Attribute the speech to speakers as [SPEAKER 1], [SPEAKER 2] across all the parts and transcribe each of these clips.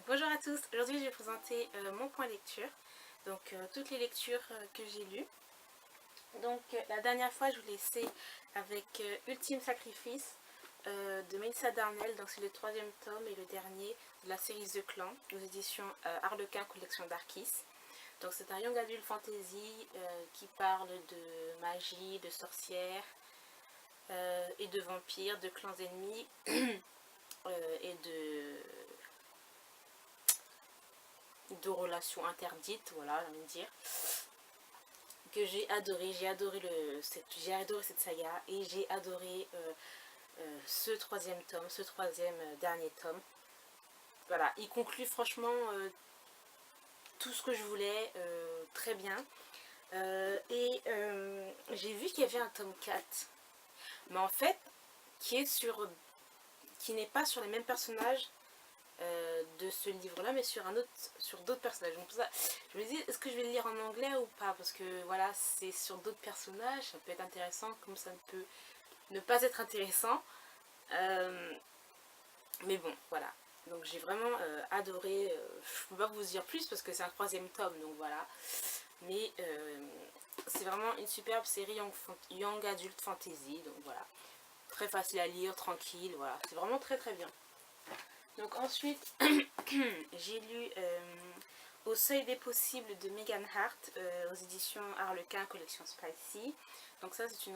[SPEAKER 1] Bonjour à tous, aujourd'hui je vais présenter mon point lecture, donc toutes les lectures que j'ai lues. Donc la dernière fois je vous laissais avec Ultime Sacrifice de Melissa Darnell, donc c'est le 3e tome et le dernier de la série The Clan, aux éditions Harlequin collection Darkis. Donc c'est un young adult fantasy qui parle de magie, de sorcières et de vampires, de clans ennemis et de relations interdites, voilà, j'ai envie de dire, que j'ai adoré. J'ai adoré cette saga et j'ai adoré ce 3e tome, ce 3e dernier tome. Voilà, il conclut franchement tout ce que je voulais, très bien. Et j'ai vu qu'il y avait un tome 4, mais en fait, qui n'est pas sur les mêmes personnages de ce livre-là, mais sur d'autres personnages. Donc pour ça, je me dis, est-ce que je vais le lire en anglais ou pas? Parce que voilà, c'est sur d'autres personnages, ça peut être intéressant, comme ça peut ne pas être intéressant. Mais bon, voilà. Donc j'ai vraiment adoré. Je peux pas vous dire plus parce que c'est un 3e tome, donc voilà. Mais c'est vraiment une superbe série young adult fantasy, donc voilà. Très facile à lire, tranquille, voilà. C'est vraiment très très bien. Donc ensuite, j'ai lu Au seuil des possibles de Megan Hart aux éditions Harlequin collection Spicy. Donc ça c'est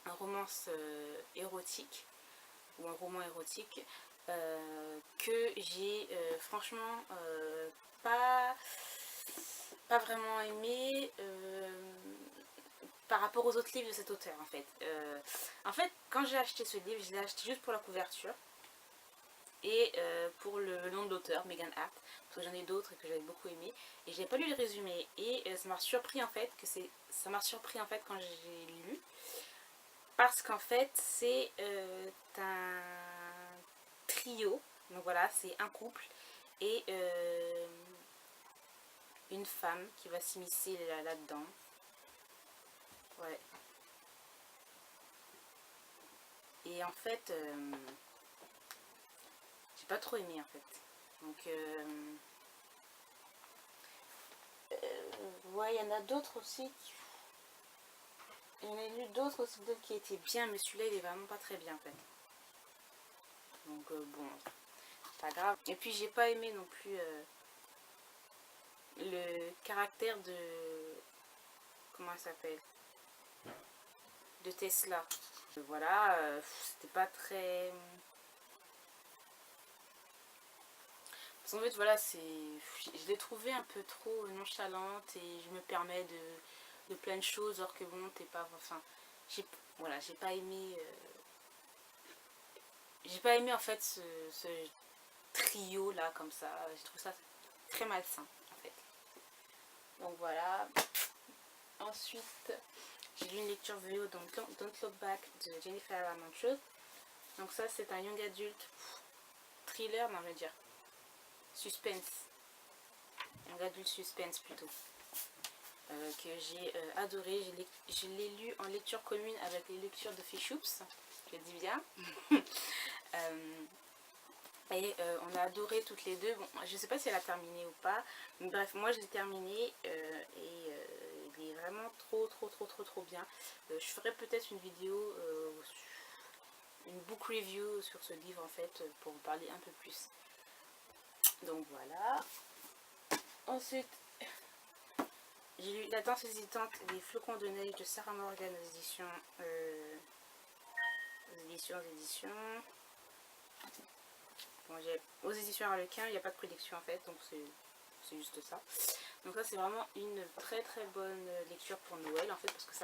[SPEAKER 1] un romance érotique ou un roman érotique que j'ai franchement pas vraiment aimé par rapport aux autres livres de cet auteur en fait. En fait, quand j'ai acheté ce livre, je l'ai acheté juste pour la couverture et pour le nom de l'auteur, Megan Hart, parce que j'en ai d'autres que j'avais beaucoup aimé et j'ai pas lu le résumé et ça m'a surpris en fait quand j'ai lu, parce qu'en fait c'est un trio, donc voilà, c'est un couple et une femme qui va s'immiscer là-dedans. Ouais. Et en fait, j'ai pas trop aimé en fait. Donc, ouais, il y en a d'autres aussi. Il y en a lu d'autres aussi qui étaient bien, mais celui-là il est vraiment pas très bien en fait. Donc, bon, pas grave. Et puis, j'ai pas aimé non plus le caractère de. Comment elle s'appelle? De Tesla. Voilà, c'était pas très. Parce qu'en fait, voilà, je l'ai trouvée un peu trop nonchalante et je me permets de plein de choses, alors que bon, t'es pas. Enfin, voilà, j'ai pas aimé. J'ai pas aimé en fait ce trio là, comme ça. Je trouve ça très malsain en fait. Donc voilà. Ensuite, j'ai lu une lecture vidéo dans Don't Look Back de Jennifer Montrose. Donc ça, c'est un young adulte thriller, non, je veux dire suspense. Young adulte suspense plutôt. Que j'ai adoré. Je l'ai lu en lecture commune avec les lectures de Fishoops, je le dis bien. Et on a adoré toutes les deux. Bon, je sais pas si elle a terminé ou pas, mais bref, moi je l'ai terminé et il est vraiment trop bien. Je ferai peut-être une vidéo, une book review sur ce livre en fait, pour vous parler un peu plus. Donc voilà. Ensuite, j'ai lu La danse hésitante des flocons de neige de Sarah Morgan aux éditions. Bon, aux éditions Harlequin, il n'y a pas de collection en fait, donc c'est juste ça. Donc ça, c'est vraiment une très bonne lecture pour Noël en fait, parce que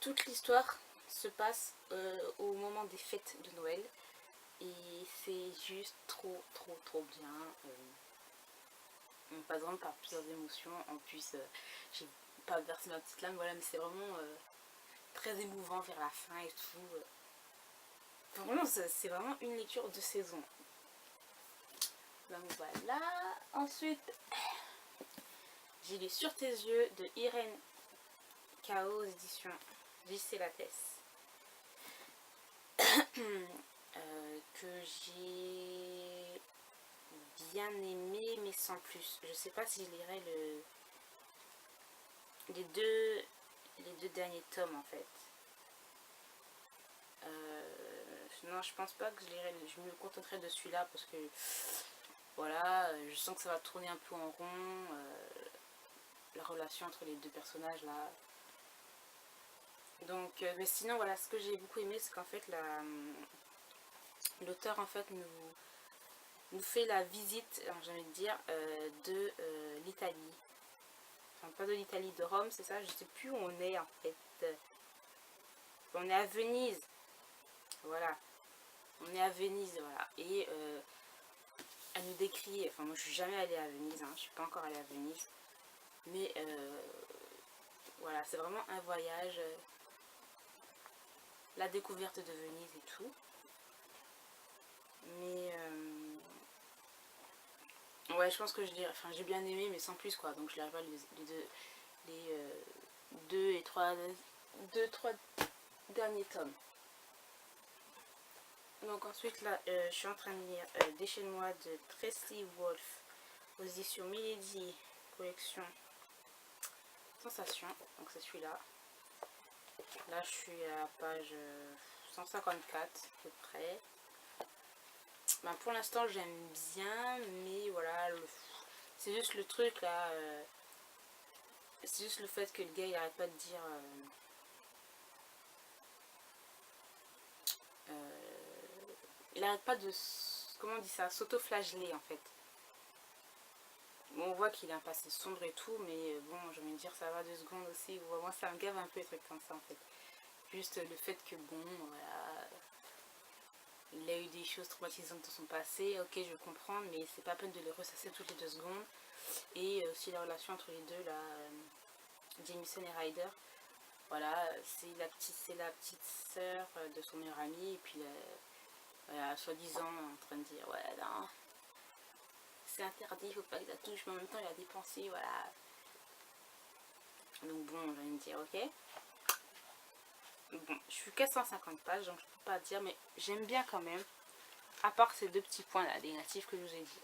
[SPEAKER 1] toute l'histoire se passe au moment des fêtes de Noël et c'est juste trop bien. On passe vraiment par plusieurs émotions. En plus, j'ai pas versé ma petite lame, voilà, mais c'est vraiment très émouvant vers la fin et tout. Vraiment, c'est vraiment une lecture de saison. Donc voilà. Ensuite, j'ai lu Sur tes yeux de Irène Kao aux éditions JC Lattès. j'ai bien aimé mais sans plus. Je sais pas si je lirai les deux derniers tomes en fait. Non, je pense pas que je me contenterai de celui-là parce que voilà, je sens que ça va tourner un peu en rond, la relation entre les deux personnages là. Donc, mais sinon voilà, ce que j'ai beaucoup aimé, c'est qu'en fait l'auteur en fait nous fait la visite, j'ai envie de dire, de l'Italie. Enfin, pas de l'Italie, de Rome, c'est ça, je sais plus où on est en fait. On est à Venise, voilà. On est à Venise, voilà. Et elle nous décrit, enfin moi je suis jamais allée à Venise, hein, je suis pas encore allée à Venise. Mais voilà, c'est vraiment un voyage, la découverte de Venise et tout. Mais ouais, je pense que j'ai bien aimé, mais sans plus quoi. Donc je lirai pas les deux, trois derniers tomes. Donc ensuite là, je suis en train de lire Déchaîne-moi de Tracy Wolff aux éditions Milady, collection Sensation. Donc c'est celui-là. Là je suis à la page 154 à peu près. Ben, pour l'instant j'aime bien, mais voilà, c'est juste le truc là. C'est juste le fait que le gars il arrête pas de dire il arrête pas de, comment on dit ça, s'auto-flageller en fait. Bon, on voit qu'il a un passé sombre et tout, mais bon, j'ai envie de dire ça va 2 secondes aussi. Moi ça me gave un peu les trucs comme ça en fait. Juste le fait que bon, voilà, il a eu des choses traumatisantes dans son passé, ok je comprends, mais c'est pas peine de les ressasser toutes les 2 secondes. Et aussi la relation entre les deux là, Jameson et Ryder. Voilà, c'est la petite sœur de son meilleur ami, et puis voilà, soi-disant en train de dire ouais non, c'est interdit, faut pas que ça touche, mais en même temps il a dépensé, voilà. Donc bon, je vais me dire ok. Bon, je suis qu'à 150 pages, donc je peux pas dire, mais j'aime bien quand même, à part ces 2 petits points là, négatifs que je vous ai dit.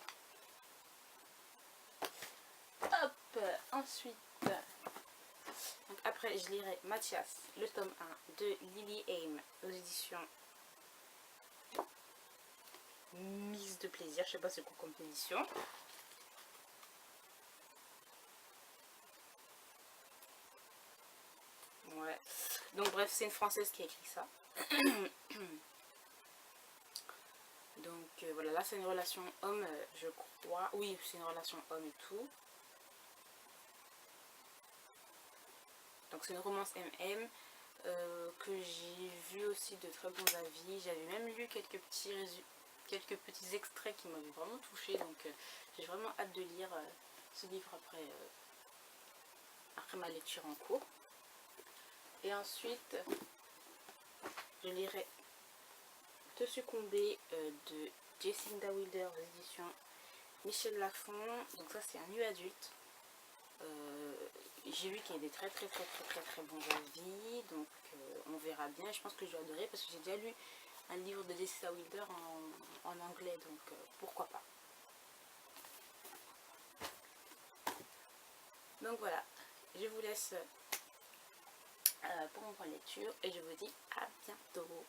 [SPEAKER 1] Hop, ensuite, donc après je lirai Mathias, le tome 1 de Lily Aim aux éditions Mise de plaisir, je sais pas c'est quoi comme édition. Ouais. Donc bref, c'est une Française qui a écrit ça. Donc voilà, là c'est une relation homme, je crois. Oui, c'est une relation homme et tout. Donc c'est une romance MM que j'ai vu aussi de très bons avis. J'avais même lu quelques petits extraits qui m'avaient vraiment touchée. Donc j'ai vraiment hâte de lire ce livre après ma lecture en cours. Et ensuite, je lirai Te succomber de Jacinda Wilder aux éditions Michel Lafon. Donc ça c'est un nu adulte. J'ai vu qu'il y a des très bons avis. Donc on verra bien. Je pense que je vais adorer parce que j'ai déjà lu un livre de Jacinda Wilder en anglais. Donc pourquoi pas. Donc voilà. Je vous laisse pour mon point de lecture et je vous dis à bientôt.